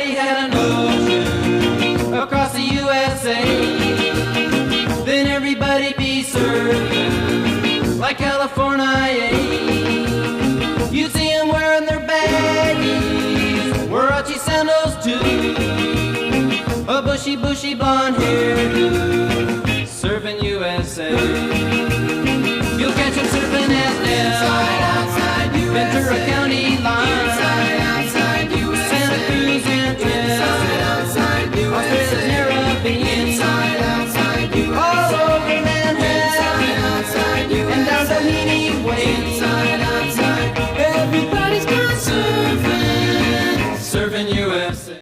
everybody had an ocean across the USA, then everybody'd be surfing like California. You'd see them wearing their baggies, Warachi sandals too, a bushy blonde hairdo.